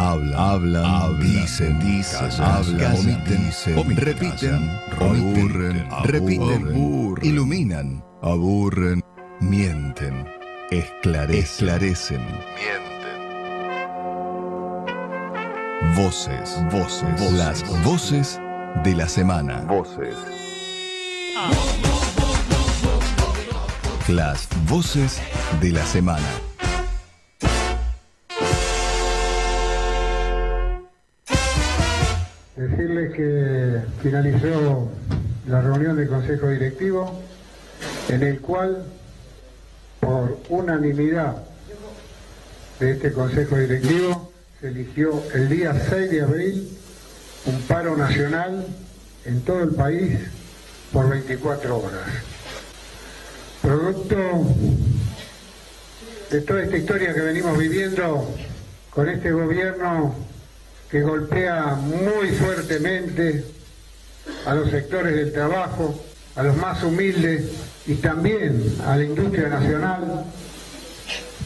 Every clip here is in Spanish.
Hablan, dicen, omiten, repiten, aburren, repiten, iluminan, aburren, mienten, esclarecen, mienten. Voces, las voces de la semana. Las voces de la semana. Decirles que finalizó la reunión del Consejo Directivo, en el cual, por unanimidad de este Consejo Directivo, se eligió el día 6 de abril un paro nacional en todo el país por 24 horas. Producto de toda esta historia que venimos viviendo con este gobierno que golpea muy fuertemente a los sectores del trabajo, a los más humildes y también a la industria nacional,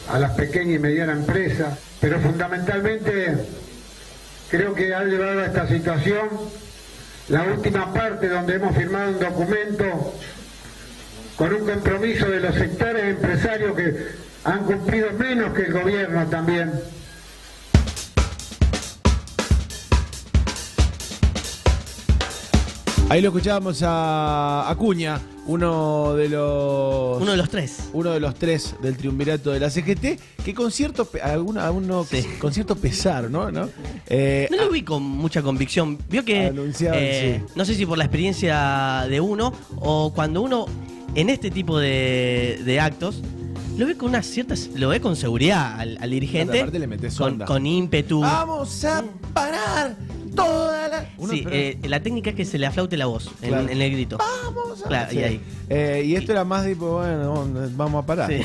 a las pequeñas y medianas empresas, pero fundamentalmente creo que ha llevado a esta situación la última parte donde hemos firmado un documento con un compromiso de los sectores empresarios que han cumplido menos que el gobierno también. Ahí lo escuchábamos a Acuña, uno de los tres del triunvirato de la CGT, que con cierto con cierto pesar, ¿no? No lo vi con mucha convicción. Vio que no sé si por la experiencia de uno o cuando uno en este tipo de actos lo ve con una cierta, lo ve con seguridad al dirigente, aparte le metes con ímpetu. Vamos a parar toda la... La técnica es que se le aflaute la voz en el grito. Vamos a... Claro, y ahí. Y esto era más tipo, bueno, vamos a parar. Sí.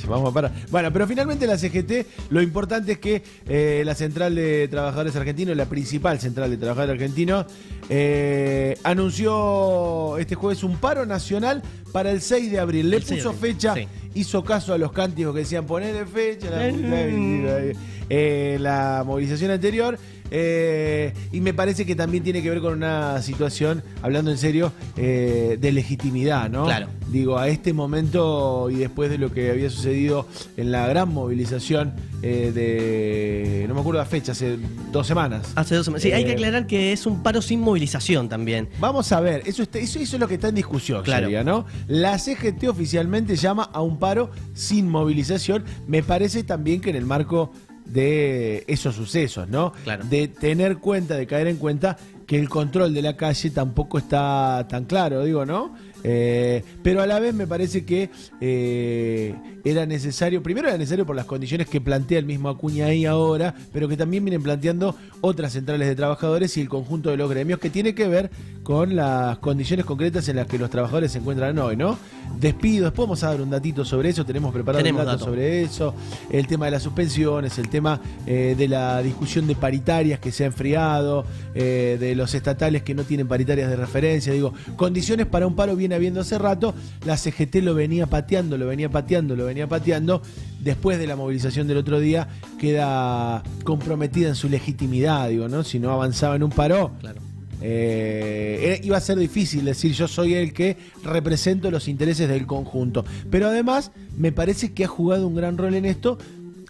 Vamos a parar. Bueno, pero finalmente la CGT, lo importante es que la Central de Trabajadores Argentinos, la principal Central de Trabajadores Argentinos, anunció este jueves un paro nacional para el 6 de abril. Le puso fecha, hizo caso a los cánticos que decían ponerle fecha, la movilización anterior. Y me parece que también tiene que ver con una situación, hablando en serio, de legitimidad, ¿no? Claro. Digo, a este momento y después de lo que había sucedido en la gran movilización no me acuerdo la fecha, hace 2 semanas. Hace 2 semanas. Sí, hay que aclarar que es un paro sin movilización también. Vamos a ver, eso es lo que está en discusión, claro. Sería, ¿no? La CGT oficialmente llama a un paro sin movilización. Me parece también que en el marco de esos sucesos, ¿no? Claro. De tener cuenta, de caer en cuenta que el control de la calle tampoco está tan claro, digo, ¿no? Pero a la vez me parece que era necesario, primero era necesario por las condiciones que plantea el mismo Acuña ahí ahora, pero que también vienen planteando otras centrales de trabajadores y el conjunto de los gremios, que tiene que ver con las condiciones concretas en las que los trabajadores se encuentran hoy, ¿no? Despido, después vamos a dar un datito sobre eso, tenemos preparado un dato sobre eso, el tema de las suspensiones, el tema de la discusión de paritarias que se ha enfriado, de los estatales que no tienen paritarias de referencia, digo, condiciones para un paro viene habiendo hace rato. La CGT lo venía pateando, después de la movilización del otro día queda comprometida en su legitimidad, digo, ¿no? Si no avanzaba en un paro, claro. Iba a ser difícil decir yo soy el que represento los intereses del conjunto, pero además me parece que ha jugado un gran rol en esto.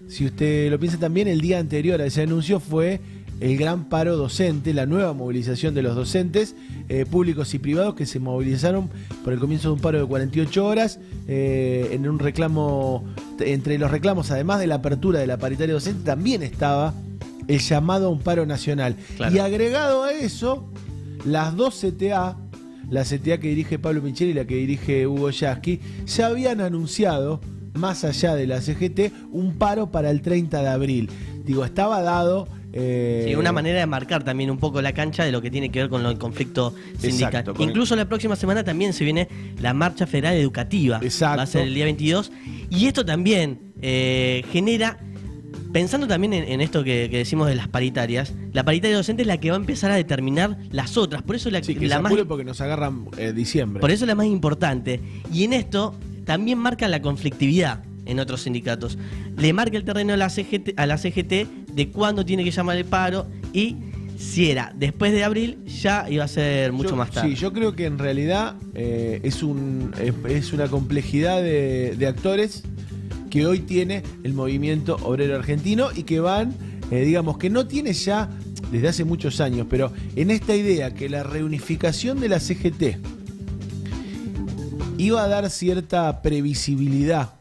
Si usted lo piensa también, el día anterior a ese anuncio fue el gran paro docente, la nueva movilización de los docentes públicos y privados que se movilizaron por el comienzo de un paro de 48 horas en un reclamo, entre los reclamos, además de la apertura de la paritaria docente, también estaba el llamado a un paro nacional. Claro. Y agregado a eso, las dos CTA, la CTA que dirige Pablo Micheli y la que dirige Hugo Yasky, ya habían anunciado, más allá de la CGT, un paro para el 30 de abril. Digo, estaba dado... Sí, una manera de marcar también un poco la cancha de lo que tiene que ver con el conflicto sindical. Exacto, incluso la próxima semana también se viene la Marcha Federal Educativa. Exacto. Va a ser el día 22. Y esto también genera, pensando también en esto que decimos de las paritarias, la paritaria docente es la que va a empezar a determinar las otras. Por eso porque nos agarran diciembre. Por eso es la más importante. Y en esto también marca la conflictividad en otros sindicatos. Le marca el terreno a la CGT de cuándo tiene que llamar el paro y si era después de abril ya iba a ser mucho más tarde. Sí, yo creo que en realidad es una complejidad de actores que hoy tiene el movimiento obrero argentino y que van, digamos, que no tiene ya desde hace muchos años, pero en esta idea que la reunificación de la CGT iba a dar cierta previsibilidad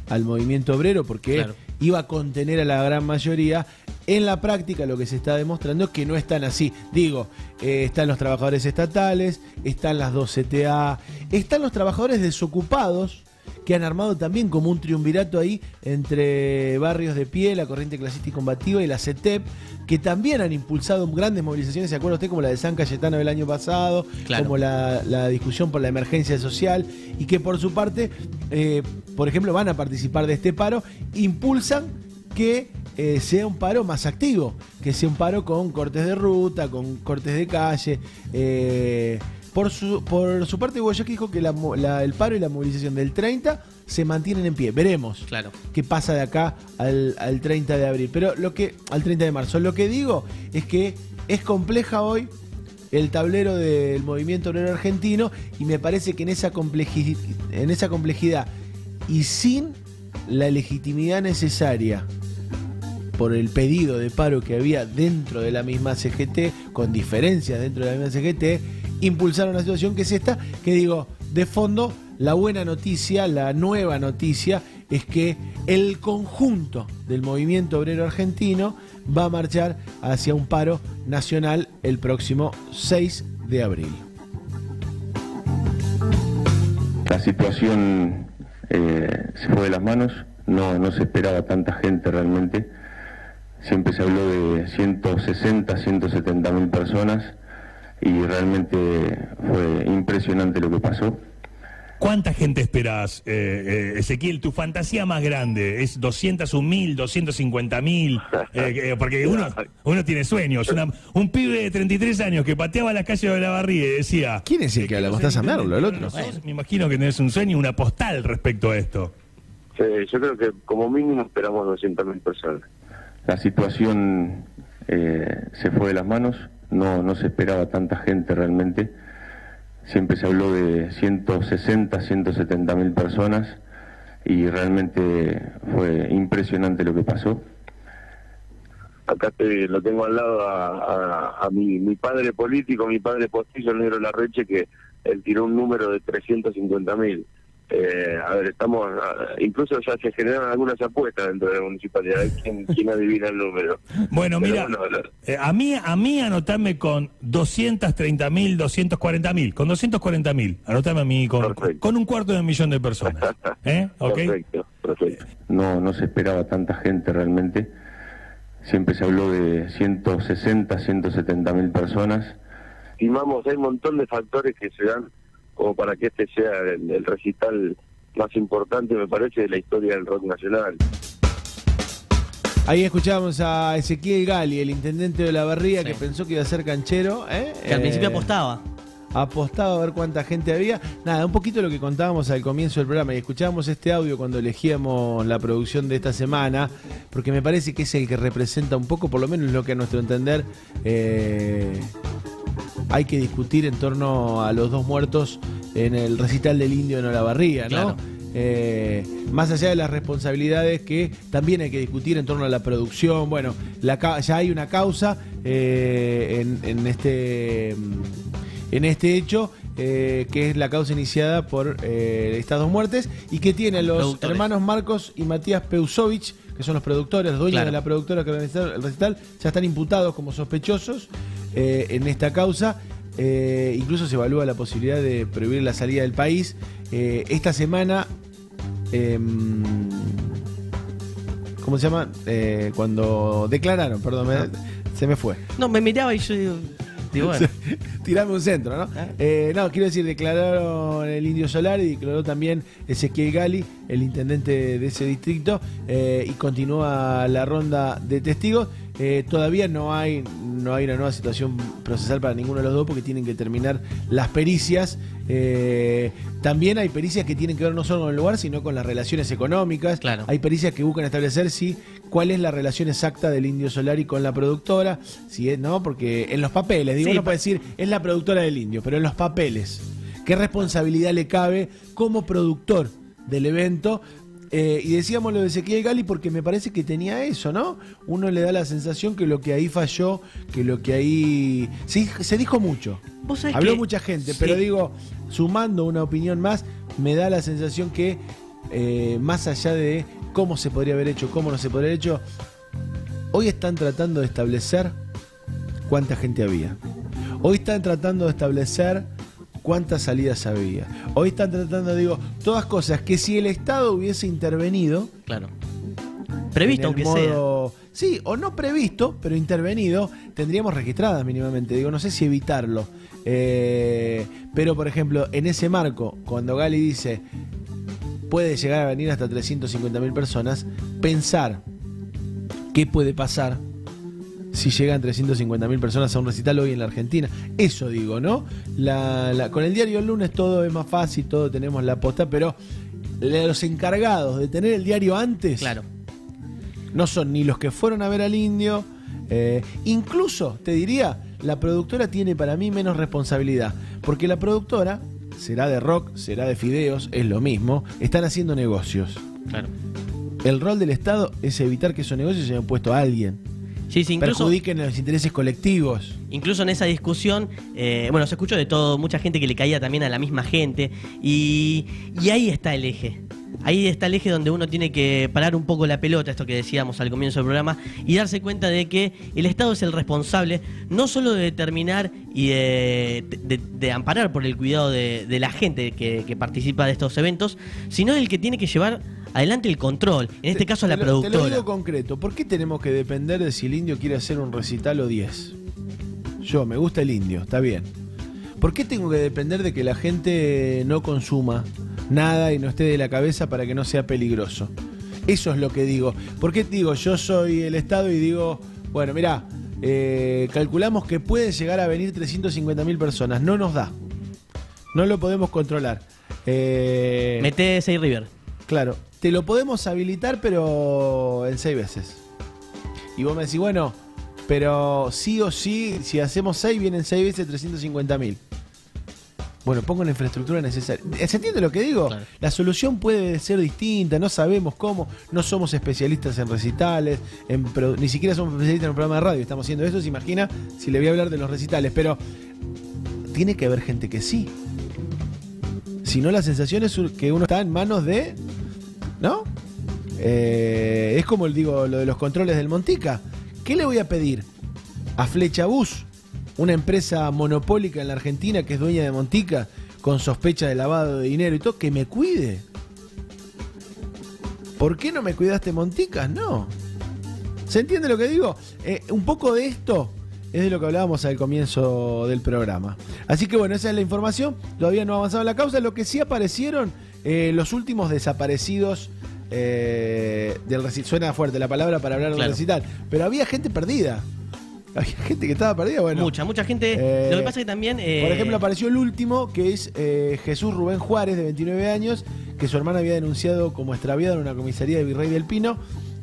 al movimiento obrero porque Claro. iba a contener a la gran mayoría. En la práctica lo que se está demostrando es que no es tan así. Digo, están los trabajadores estatales, están las 2 CTA, están los trabajadores desocupados que han armado también como un triunvirato ahí entre Barrios de Pie, la Corriente Clasista y Combativa y la CETEP, que también han impulsado grandes movilizaciones, ¿se acuerda usted? Como la de San Cayetano del año pasado, Claro. como la discusión por la emergencia social, y que por su parte, por ejemplo, van a participar de este paro, impulsan que sea un paro más activo, que sea un paro con cortes de ruta, con cortes de calle. Por su parte, Guayaquil dijo que el paro y la movilización del 30 se mantienen en pie. Veremos Claro. qué pasa de acá al 30 de abril. Pero al 30 de marzo. Lo que digo es que es compleja hoy el tablero del movimiento obrero argentino y me parece que en esa complejidad y sin la legitimidad necesaria por el pedido de paro que había dentro de la misma CGT, con diferencias dentro de la misma CGT, impulsaron una situación que es esta, que digo, de fondo, la buena noticia, la nueva noticia, es que el conjunto del movimiento obrero argentino va a marchar hacia un paro nacional el próximo 6 de abril. La situación se fue de las manos, no se esperaba tanta gente realmente. Siempre se habló de 160, 170 mil personas y realmente fue impresionante lo que pasó. ¿Cuánta gente esperás, Ezequiel? ¿Tu fantasía más grande es 201.000, 250.000? Porque uno tiene sueños. Un pibe de 33 años que pateaba la calle de Olavarría y decía... ¿Quién es el que habla? ¿Mostaza Merlo, el otro? Me imagino que tenés un sueño, una postal respecto a esto. Sí, yo creo que como mínimo esperamos 200.000 personas. La situación se fue de las manos, no se esperaba tanta gente realmente. Siempre se habló de 160, 170 mil personas y realmente fue impresionante lo que pasó. Acá lo tengo al lado a mi padre político, mi padre postillo, el Negro Larreche, que él tiró un número de 350.000. A ver, incluso ya se generan algunas apuestas dentro de la municipalidad. ¿Quién adivina el número? Bueno, mira, a mí anotame con 230.000, 240.000, con 240.000. Anotame a mí con 250.000 de personas. ¿Okay? Perfecto. No se esperaba tanta gente realmente. Siempre se habló de 160, 170 mil personas. Estimamos, hay un montón de factores que se dan como para que este sea el recital más importante, me parece, de la historia del rock nacional. Ahí escuchábamos a Ezequiel Gali, el intendente de Olavarría, que pensó que iba a ser canchero. Que al principio apostaba. Apostaba a ver cuánta gente había. Nada, un poquito lo que contábamos al comienzo del programa. Y escuchábamos este audio cuando elegíamos la producción de esta semana, porque me parece que es el que representa un poco, por lo menos lo que a nuestro entender hay que discutir en torno a los dos muertos en el recital del Indio en Olavarría, ¿no? Claro. Más allá de las responsabilidades que también hay que discutir en torno a la producción. Bueno, ya hay una causa en este hecho, que es la causa iniciada por estas dos muertes y que tiene los hermanos Marcos y Matías Peusovich, que son los productores, los dueños de la productora que organizaron el recital, ya están imputados como sospechosos en esta causa. Incluso se evalúa la posibilidad de prohibir la salida del país. Esta semana, ¿cómo se llama? Cuando declararon, perdón, se me fue. No, me miraba y yo digo, bueno. Tirame un centro, ¿no? No, quiero decir, declararon el Indio Solari y declaró también Ezequiel Gali, el intendente de ese distrito, y continúa la ronda de testigos. Todavía no hay no hay una nueva situación procesal para ninguno de los dos porque tienen que terminar las pericias. También hay pericias que tienen que ver no solo con el lugar, sino con las relaciones económicas. Claro. Hay pericias que buscan establecer cuál es la relación exacta del Indio Solari con la productora. Si es, ¿no? Porque en los papeles, digo, uno puede decir, es la productora del Indio, pero en los papeles, ¿qué responsabilidad le cabe como productor del evento? Y decíamos lo de Ezequiel Gali porque me parece que tenía eso, ¿no? Uno le da la sensación que lo que ahí falló, que lo que ahí... Sí, se dijo mucho. Habló mucha gente, pero digo, sumando una opinión más, me da la sensación que más allá de cómo se podría haber hecho, cómo no se podría haber hecho, hoy están tratando de establecer cuánta gente había. Hoy están tratando de establecer cuántas salidas había. Hoy están tratando, digo, todas cosas que si el Estado hubiese intervenido... Claro. Previsto, aunque sea. Sí, o no previsto, pero intervenido, tendríamos registradas mínimamente. Digo, no sé si evitarlo. Pero, por ejemplo, en ese marco, cuando Gali dice puede llegar a venir hasta 350.000 personas, pensar qué puede pasar si llegan 350.000 personas a un recital hoy en la Argentina. Eso digo, ¿no? Con el diario El Lunes todo es más fácil, todo tenemos la posta, pero los encargados de tener el diario antes, claro, no son ni los que fueron a ver al Indio. Incluso, te diría, la productora tiene para mí menos responsabilidad, porque la productora, será de rock, será de fideos, es lo mismo, están haciendo negocios. Claro. El rol del Estado es evitar que esos negocios se hayan puesto a alguien. Sí, incluso perjudiquen los intereses colectivos. Incluso en esa discusión, bueno, se escuchó de todo, mucha gente que le caía también a la misma gente, y ahí está el eje. Ahí está el eje donde uno tiene que parar un poco la pelota, esto que decíamos al comienzo del programa, y darse cuenta de que el Estado es el responsable no solo de determinar y de amparar por el cuidado de la gente que participa de estos eventos, sino el que tiene que llevar adelante el control, en este caso a la productora. Te lo digo concreto, ¿por qué tenemos que depender de si el Indio quiere hacer un recital o 10? Me gusta el Indio, está bien. ¿Por qué tengo que depender de que la gente no consuma nada y no esté de la cabeza para que no sea peligroso? Eso es lo que digo. ¿Por qué digo, yo soy el Estado y digo, bueno, mirá, calculamos que pueden llegar a venir 350.000 personas, no nos da, no lo podemos controlar. Mete 6 River. Claro, te lo podemos habilitar, pero en 6 veces. Y vos me decís, bueno, pero sí o sí, si hacemos 6, vienen 6 veces 350.000. Bueno, pongo la infraestructura necesaria. ¿Se entiende lo que digo? Claro. La solución puede ser distinta, no sabemos cómo, no somos especialistas en recitales, ni siquiera somos especialistas en un programa de radio, estamos haciendo eso, se imagina si le voy a hablar de los recitales, pero tiene que haber gente que sí. Si no, la sensación es que uno está en manos de... ¿No? Es como lo de los controles del Montica. ¿Qué le voy a pedir a Flechabús, una empresa monopólica en la Argentina que es dueña de Montica, con sospecha de lavado de dinero y todo, que me cuide? ¿Por qué no me cuidaste Montica? No. ¿Se entiende lo que digo? Un poco de esto es de lo que hablábamos al comienzo del programa. Así que bueno, esa es la información. Todavía no ha avanzado la causa. Lo que sí aparecieron los últimos desaparecidos del recital. Suena fuerte la palabra para hablar de un recital, pero había gente perdida. Había gente que estaba perdida. Bueno, mucha gente. Lo que pasa es que también por ejemplo, apareció el último, que es Jesús Rubén Juárez, de 29 años, que su hermana había denunciado como extraviado en una comisaría de Virrey del Pino,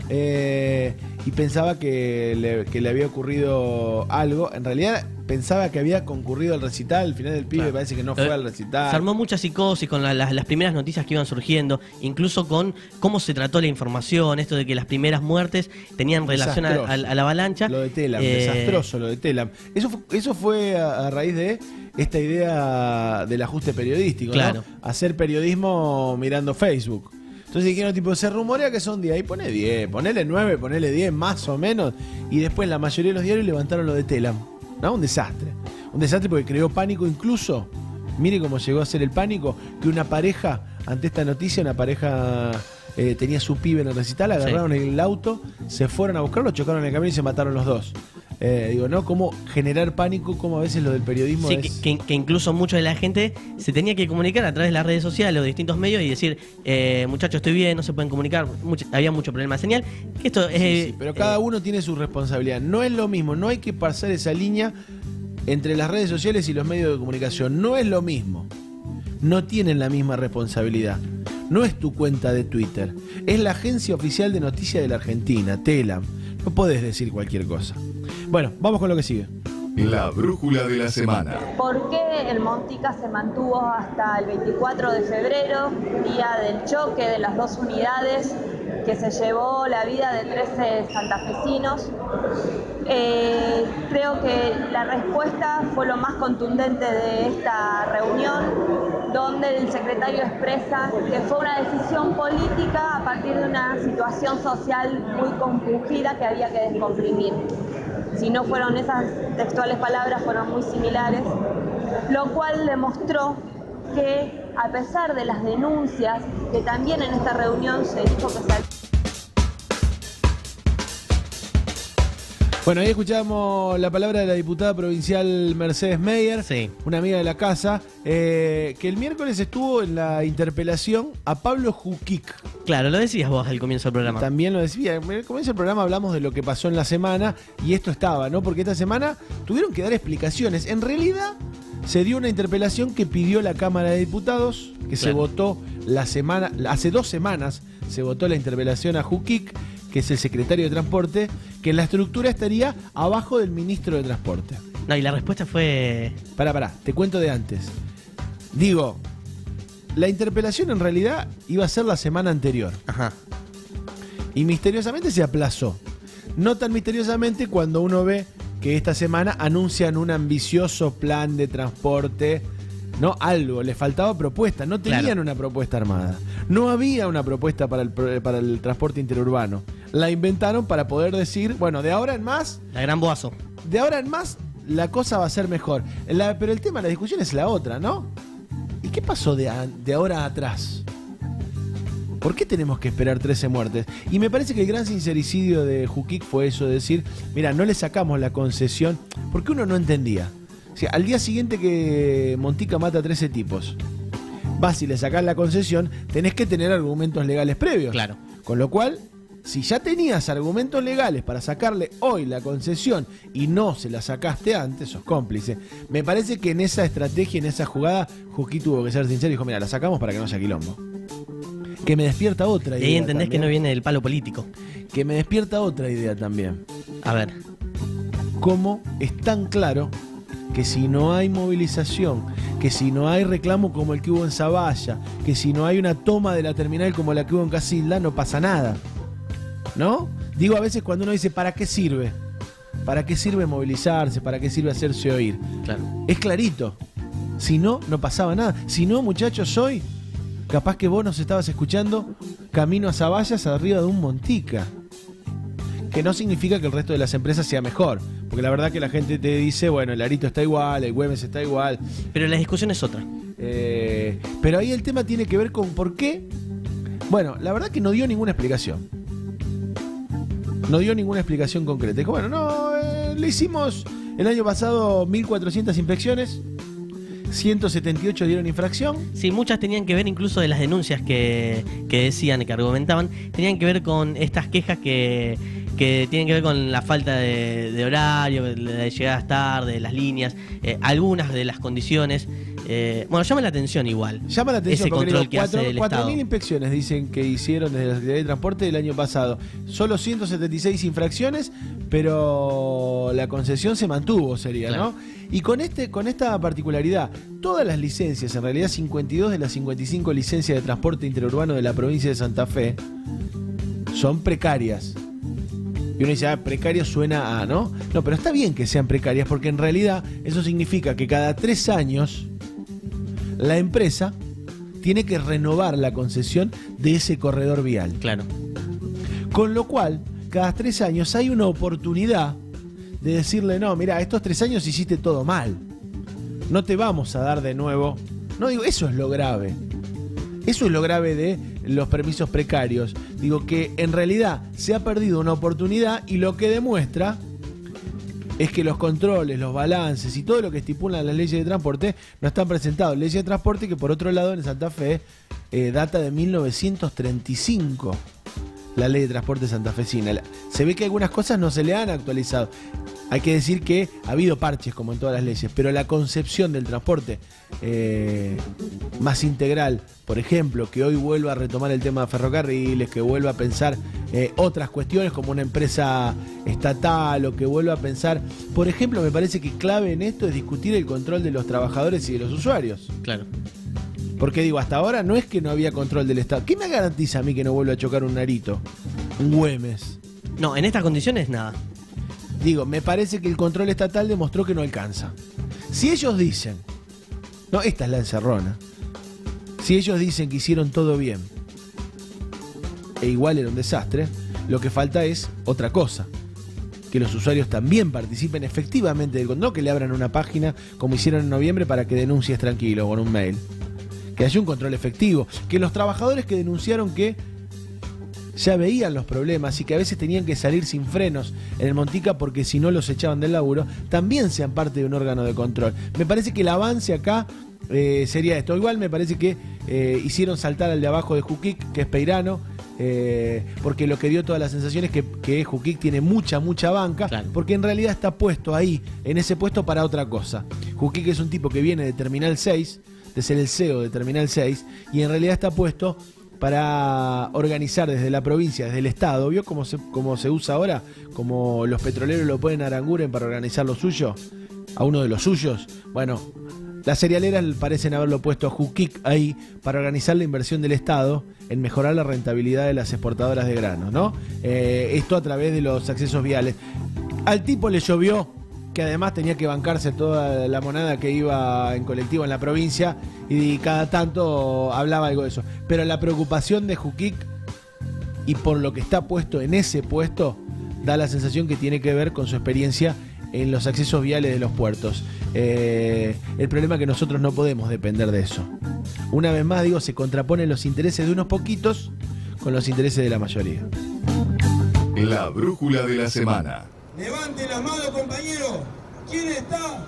y pensaba que le había ocurrido algo. En realidad pensaba que había concurrido al recital. Al final del pibe parece que no fue al recital. Se armó mucha psicosis con las primeras noticias que iban surgiendo, incluso con cómo se trató la información, esto de que las primeras muertes tenían relación a la avalancha. Lo de Telam, desastroso lo de Telam. Eso fue a raíz de esta idea del ajuste periodístico, claro, ¿no? Hacer periodismo mirando Facebook. Entonces dijeron, tipo, se rumorea que son 10, ahí pone 10, ponele 9, ponele 10, más o menos. Y después la mayoría de los diarios levantaron lo de Telam, ¿no? Un desastre porque creó pánico. Incluso, mire cómo llegó a ser el pánico, que una pareja, ante esta noticia, tenía su pibe en el recital, agarraron el auto, se fueron a buscarlo, chocaron en el camino y se mataron los dos. Digo, ¿no? Cómo generar pánico, como a veces lo del periodismo sí, que incluso mucha de la gente se tenía que comunicar a través de las redes sociales o de distintos medios y decir, muchachos, estoy bien, no se pueden comunicar, había mucho problema de señal. Esto sí, pero cada uno tiene su responsabilidad. No es lo mismo, no hay que pasar esa línea entre las redes sociales y los medios de comunicación. No es lo mismo. No tienen la misma responsabilidad. No es tu cuenta de Twitter. Es la agencia oficial de noticias de la Argentina, Telam. No podés decir cualquier cosa. Bueno, vamos con lo que sigue. La brújula de la semana. ¿Por qué el Montica se mantuvo hasta el 24 de febrero, día del choque de las dos unidades que se llevó la vida de 13 santafesinos? Creo que la respuesta fue lo más contundente de esta reunión, donde el secretario expresa que fue una decisión política a partir de una situación social muy compungida que había que descomprimir. Si no fueron esas textuales palabras, fueron muy similares, lo cual demostró que, a pesar de las denuncias, que también en esta reunión se dijo que se... Bueno, ahí escuchamos la palabra de la diputada provincial Mercedes Meyer, sí, una amiga de la casa, que el miércoles estuvo en la interpelación a Pablo Jukic. Claro, lo decías vos al comienzo del programa. También lo decía. Al comienzo del programa hablamos de lo que pasó en la semana y esto estaba, ¿no? Porque esta semana tuvieron que dar explicaciones. En realidad se dio una interpelación que pidió la Cámara de Diputados, que se votó hace 2 semanas se votó la interpelación a Jukic, que es el secretario de Transporte, que en la estructura estaría abajo del ministro de Transporte. No, y la respuesta fue... Pará, te cuento de antes. Digo, la interpelación en realidad iba a ser la semana anterior. Ajá. Y misteriosamente se aplazó. No tan misteriosamente cuando uno ve que esta semana anuncian un ambicioso plan de transporte. No, algo, les faltaba propuesta, no tenían una propuesta armada. No había una propuesta para el transporte interurbano. La inventaron para poder decir, bueno, de ahora en más... La gran boazo. De ahora en más, la cosa va a ser mejor. Pero el tema de la discusión es la otra, ¿no? ¿Y qué pasó de ahora atrás? ¿Por qué tenemos que esperar 13 muertes? Y me parece que el gran sincericidio de Jukic fue eso de decir, mira, no le sacamos la concesión, porque uno no entendía. O sea, al día siguiente que Montica mata a 13 tipos, vas y le sacás la concesión, tenés que tener argumentos legales previos. Claro. Con lo cual, si ya tenías argumentos legales para sacarle hoy la concesión y no se la sacaste antes, sos cómplice. Me parece que en esa estrategia, en esa jugada, Jukic tuvo que ser sincero y dijo, mira, la sacamos para que no haya quilombo. Que me despierta otra idea. Y ahí entendés también, que no viene del palo político. Que me despierta otra idea también. A ver. ¿Cómo es tan claro que si no hay movilización, que si no hay reclamo como el que hubo en Zavalla, que si no hay una toma de la terminal como la que hubo en Casilda, no pasa nada? ¿No? Digo, a veces cuando uno dice, ¿para qué sirve? ¿Para qué sirve movilizarse? ¿Para qué sirve hacerse oír? Claro. Es clarito. Si no, no pasaba nada. Si no, muchachos, hoy, capaz que vos nos estabas escuchando camino a Zavallas arriba de un Montica. Que no significa que el resto de las empresas sea mejor. Porque la verdad que la gente te dice, bueno, el Arito está igual, el Güemes está igual. Pero la discusión es otra. Pero ahí el tema tiene que ver con por qué. Bueno, la verdad que no dio ninguna explicación. No dio ninguna explicación concreta. Dijo, bueno, le hicimos el año pasado 1.400 inspecciones. 178 dieron infracción. Sí, muchas tenían que ver incluso de las denuncias que decían, que argumentaban, tenían que ver con estas quejas que tienen que ver con la falta de horario, de llegadas tarde, de las líneas, algunas de las condiciones. Bueno, llama la atención igual. Llama la atención ese porque control que hace el Estado. 4.000 inspecciones dicen que hicieron desde la Secretaría de Transporte el año pasado. Solo 176 infracciones, pero la concesión se mantuvo, sería, claro, ¿no? Y con esta particularidad, todas las licencias, en realidad 52 de las 55 licencias de transporte interurbano de la provincia de Santa Fe, son precarias. Y uno dice, precario suena a, ¿no? No, pero está bien que sean precarias porque en realidad eso significa que cada 3 años la empresa tiene que renovar la concesión de ese corredor vial. Claro. Con lo cual, cada 3 años hay una oportunidad de decirle, no, mira, estos 3 años hiciste todo mal. No te vamos a dar de nuevo. No, digo, eso es lo grave. Eso es lo grave de los permisos precarios. Digo que en realidad se ha perdido una oportunidad y lo que demuestra es que los controles, los balances y todo lo que estipulan las leyes de transporte no están presentados. Leyes de transporte que, por otro lado, en Santa Fe data de 1935. La ley de transporte santafesina. Se ve que algunas cosas no se le han actualizado. Hay que decir que ha habido parches como en todas las leyes, pero la concepción del transporte más integral, por ejemplo, que hoy vuelva a retomar el tema de ferrocarriles, que vuelva a pensar otras cuestiones como una empresa estatal, o que vuelva a pensar, por ejemplo, me parece que clave en esto es discutir el control de los trabajadores y de los usuarios. Claro. Porque digo, hasta ahora no es que no había control del Estado. ¿Qué me garantiza a mí que no vuelva a chocar un Narito? Un Güemes. No, en estas condiciones nada. Digo, me parece que el control estatal demostró que no alcanza. Si ellos dicen, no, esta es la encerrona, si ellos dicen que hicieron todo bien, e igual era un desastre, lo que falta es otra cosa. Que los usuarios también participen efectivamente del control, no que le abran una página como hicieron en noviembre para que denuncies tranquilo con un mail. Que haya un control efectivo, que los trabajadores que denunciaron que ya veían los problemas y que a veces tenían que salir sin frenos en el Montica porque si no los echaban del laburo, también sean parte de un órgano de control. Me parece que el avance acá sería esto. Igual me parece que hicieron saltar al de abajo de Juquic, que es Peirano, porque lo que dio toda la sensación es que Juquic tiene mucha banca, claro, porque en realidad está puesto ahí, en ese puesto para otra cosa. Juquic es un tipo que viene de Terminal 6, de ser el CEO de Terminal 6, y en realidad está puesto para organizar desde la provincia, desde el Estado. ¿Vio cómo se usa ahora? Como los petroleros lo ponen a Aranguren para organizar lo suyo, a uno de los suyos. Bueno, las cerealeras parecen haberlo puesto a Juquic ahí para organizar la inversión del Estado en mejorar la rentabilidad de las exportadoras de granos, ¿no? Esto a través de los accesos viales. Al tipo le llovió, que además tenía que bancarse toda la monada que iba en colectivo en la provincia y cada tanto hablaba algo de eso. Pero la preocupación de Juquic, y por lo que está puesto en ese puesto, da la sensación que tiene que ver con su experiencia en los accesos viales de los puertos. El problema es que nosotros no podemos depender de eso. Una vez más digo, se contraponen los intereses de unos poquitos con los intereses de la mayoría. La brújula de la semana. Levante las manos, compañeros. ¿Quién está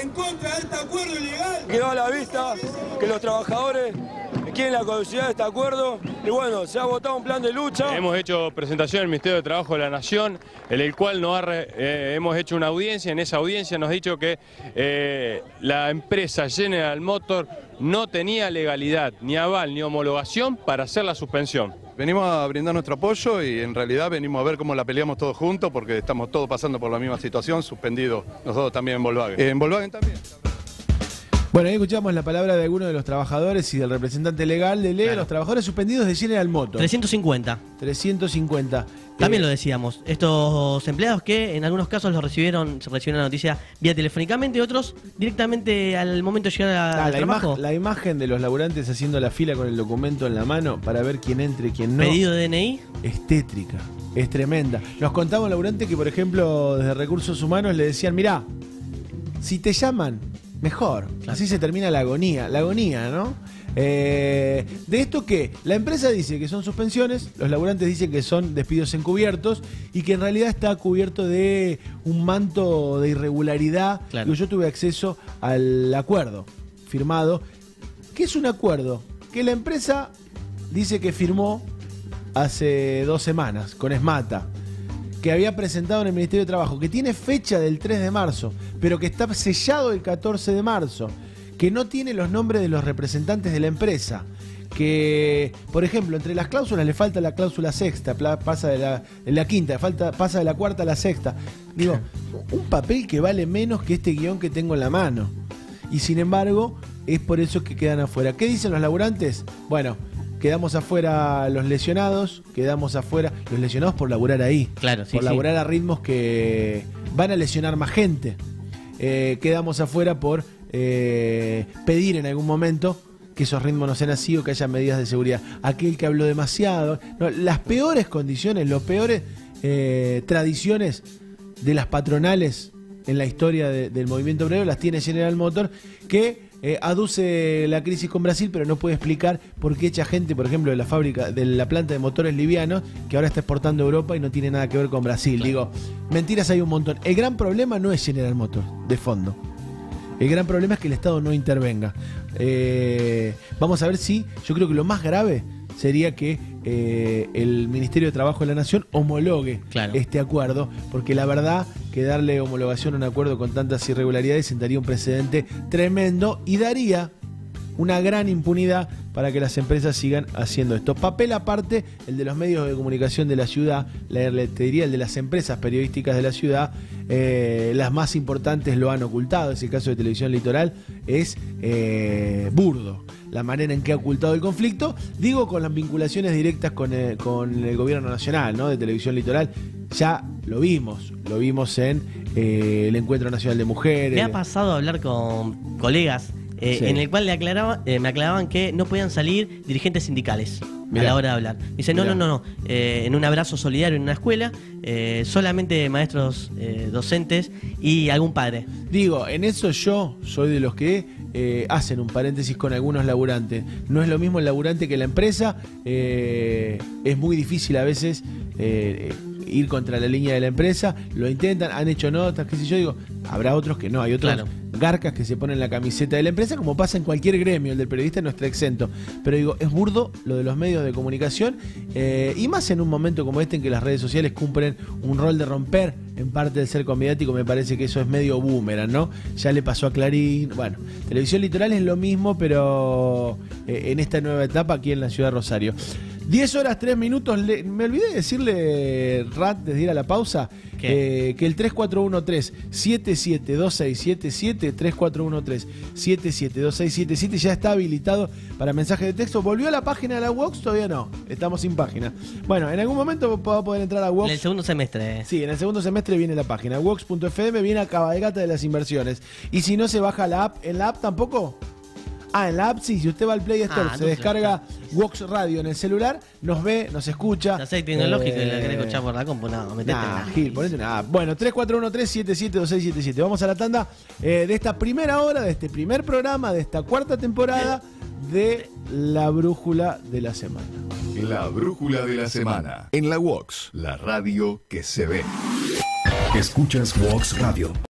en contra de este acuerdo ilegal? Quedó a la vista que los trabajadores quieren la caducidad de este acuerdo y bueno, se ha votado un plan de lucha. Hemos hecho presentación al Ministerio de Trabajo de la Nación, en el cual hemos hecho una audiencia. En esa audiencia nos ha dicho que la empresa General Motors no tenía legalidad, ni aval, ni homologación para hacer la suspensión. Venimos a brindar nuestro apoyo y en realidad venimos a ver cómo la peleamos todos juntos porque estamos todos pasando por la misma situación, suspendidos nosotros también en Volkswagen. En Volkswagen también. Bueno, ahí escuchamos la palabra de algunos de los trabajadores y del representante legal de LE, claro, los trabajadores suspendidos de General Motors. 350. 350. También lo decíamos, estos empleados que en algunos casos se recibieron la noticia vía telefónicamente, otros directamente al momento de llegar al trabajo. La imagen de los laburantes haciendo la fila con el documento en la mano para ver quién entre y quién no. Pedido de DNI. Es tétrica, es tremenda. Nos contaba un laburante que, por ejemplo, desde Recursos Humanos le decían, mirá, si te llaman, mejor. Así se termina la agonía, ¿no? De esto que la empresa dice que son suspensiones, los laburantes dicen que son despidos encubiertos y que en realidad está cubierto de un manto de irregularidad. Claro. Yo tuve acceso al acuerdo firmado, que es un acuerdo que la empresa dice que firmó hace 2 semanas con Esmata, que había presentado en el Ministerio de Trabajo, que tiene fecha del 3 de marzo, pero que está sellado el 14 de marzo, que no tiene los nombres de los representantes de la empresa, que, por ejemplo, entre las cláusulas le falta la cláusula sexta, pasa de la quinta, pasa de la cuarta a la sexta. Digo, un papel que vale menos que este guión que tengo en la mano. Y sin embargo, es por eso que quedan afuera. ¿Qué dicen los laburantes? Bueno, quedamos afuera los lesionados, quedamos afuera los lesionados por laburar ahí. Claro, sí, por laburar a ritmos que van a lesionar más gente. Quedamos afuera por pedir en algún momento que esos ritmos no sean así o que haya medidas de seguridad. Aquel que habló demasiado. No, las peores condiciones, las peores tradiciones de las patronales en la historia del movimiento obrero las tiene General Motors, que aduce la crisis con Brasil, pero no puede explicar por qué echa gente, por ejemplo, de la fábrica, de la planta de motores livianos, que ahora está exportando a Europa y no tiene nada que ver con Brasil. Digo, mentiras hay un montón. El gran problema no es General Motors, de fondo. El gran problema es que el Estado no intervenga. Vamos a ver si, yo creo que lo más grave sería que el Ministerio de Trabajo de la Nación homologue este acuerdo, porque la verdad que darle homologación a un acuerdo con tantas irregularidades sentaría un precedente tremendo y daría una gran impunidad para que las empresas sigan haciendo esto. Papel aparte, el de los medios de comunicación de la ciudad, te diría el de las empresas periodísticas de la ciudad, las más importantes lo han ocultado. Ese caso de Televisión Litoral es burdo la manera en que ha ocultado el conflicto, digo, con las vinculaciones directas con el gobierno nacional, ¿no? De Televisión Litoral. Ya lo vimos en el Encuentro Nacional de Mujeres. Me ha pasado a hablar con colegas en el cual me aclaraban que no podían salir dirigentes sindicales a la hora de hablar. Dice, no. En un abrazo solidario en una escuela, solamente maestros, docentes y algún padre. Digo, en eso yo soy de los que hacen un paréntesis con algunos laburantes. No es lo mismo el laburante que la empresa. Es muy difícil a veces ir contra la línea de la empresa. Lo intentan, han hecho notas, qué sé yo. Digo, habrá otros que no. Hay otros garcas que se ponen la camiseta de la empresa, como pasa en cualquier gremio. El del periodista no está exento. Pero digo, es burdo lo de los medios de comunicación, y más en un momento como este en que las redes sociales cumplen un rol de romper en parte del cerco mediático. Me parece que eso es medio boomerang, ¿no? Ya le pasó a Clarín. Bueno, Televisión Litoral es lo mismo, pero en esta nueva etapa aquí en la ciudad de Rosario. 10 horas 3 minutos. Me olvidé de decirle, Rat, desde ir a la pausa, que el 3413-772677, 3413-772677 ya está habilitado para mensajes de texto. ¿Volvió a la página de la Vox? Todavía no. Estamos sin página. Bueno, en algún momento va a poder entrar a Vox. En el segundo semestre. Sí, en el segundo semestre viene la página. Vox.fm, viene a cabalgata de las inversiones. Y si no se baja la app, ¿en la app tampoco? En la app sí, si usted va al Play Store, se descarga Vox Radio en el celular, nos ve, nos escucha. No sé, tecnológico y la querés escuchar por la compu, no, metete Gil, ponete una app. Bueno, 3413-772677. Vamos a la tanda de esta primera hora, de este primer programa, de esta cuarta temporada de La Brújula de la Semana. La Brújula de la Semana. En la Vox, la radio que se ve. Escuchas Vox Radio.